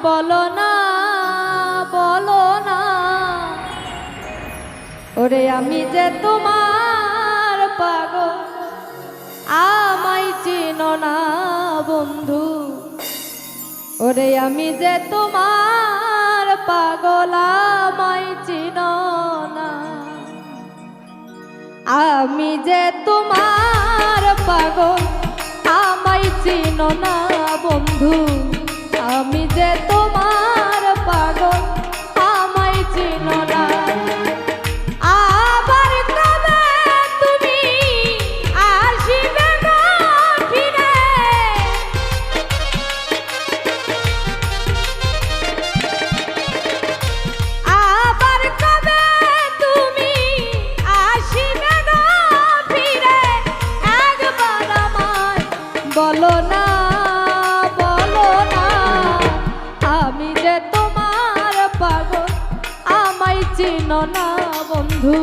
বলো না ওরে আমি যে তোমার পাগল আমায় চিনো না বন্ধু ওরে আমি যে তোমার পাগল আমায় চিনো না আমি যে তোমার পাগল আমায় চিনো না বন্ধু আমি যে তোমার পাগল আমায় চিনো না আবার কবে তুমি আসিবে গো ফিরে আবার কবে তুমি আসিবে গো ফিরে একবার আমায় বলো না চিনো না বন্ধু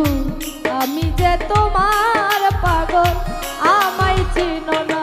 আমি যে তোমার পাগল আমায় চিনো না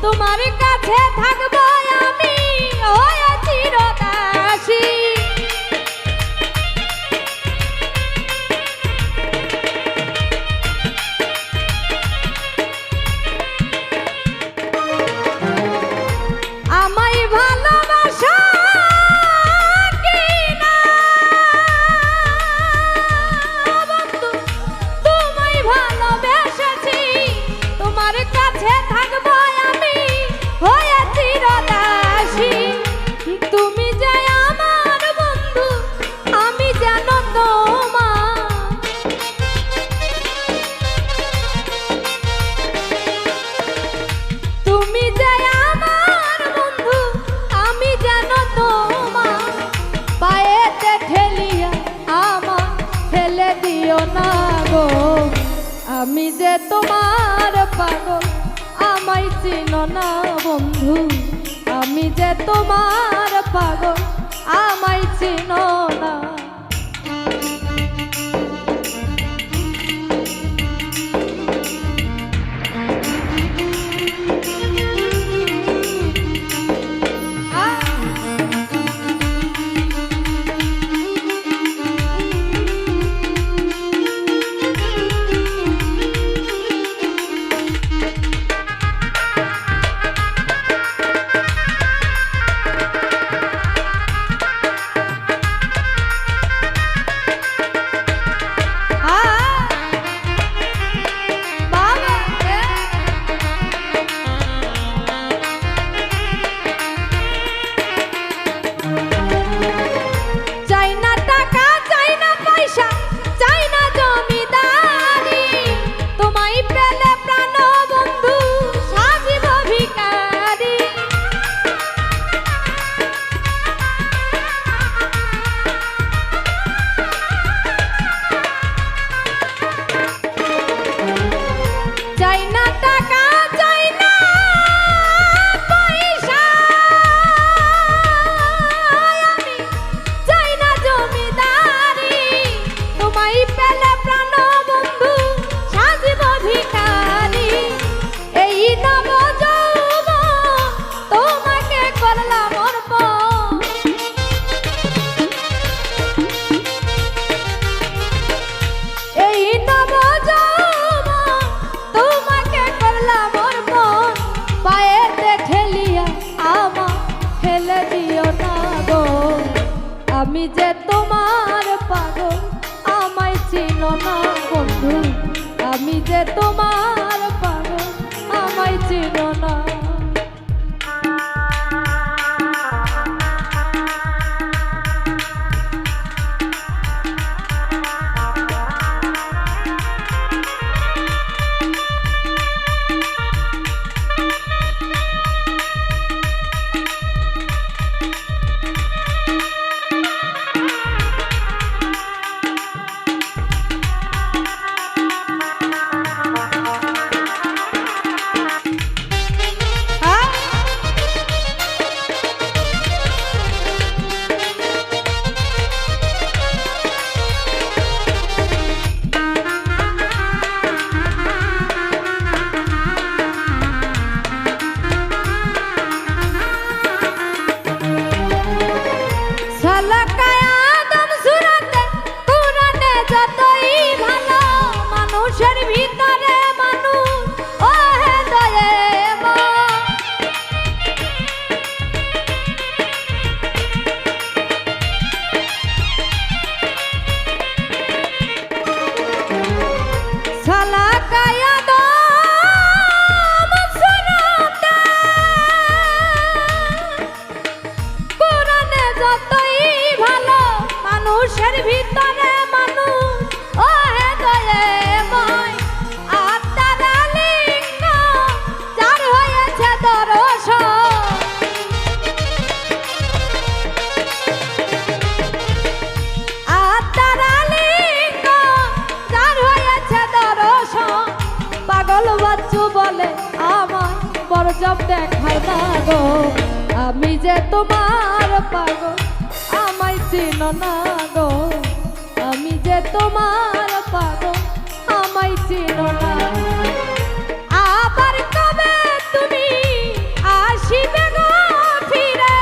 তোমার কাছে থাকবো আমি হয়ে চিরদাসী আমায় ভালোবাসা কিনা বন্ধু তোমায় ভালোবেসেছি তোমার কাছে থাকবো হয়ে চিরদাসী তুমি যে আমার বন্ধু আমি জানো তোমার তুমি যে আমার বন্ধু আমি জানো তোমার পায়েতে ঠেলিয়া আমার ফেলে দিও না গো আমি যে তোমার পাগল আমায় চিনো না বন্ধু আমি যে তোমার পাগল আমায় চিনো না আমি যে তোমার পাগল আমায় চিনো না বন্ধু আমি যে তোমার ছালাকায়া দম সুরাতে কোরআনে যতই ভালো মানুষের ভিতরে মানুষ ও হে দয়াময় আত্মার লিঙ্গ যার হয়েছে দর্শন আত্মার লিঙ্গ যার হয়েছে দর্শন পাগল বাচ্চু বলে আমার বরজব দেখায় না গো আমি যে তোমার পাগল আমায় চিনো না গো আমি যে তোমার পাগল আমায় চিনো না আবার কবে তুমি আসিবে গো ফিরে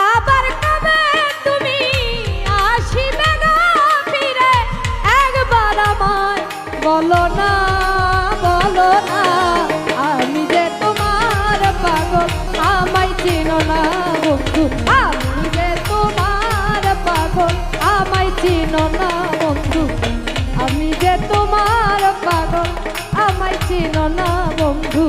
আবার কবে তুমি আসিবে গো ফিরে একবার আমায় বলো না আমি যে তোমার পাগল আমায় চিনো না বন্ধু আমি যে তোমার পাগল আমায় চিনো না বন্ধু আমি যে তোমার পাগল আমায় চিনো না বন্ধু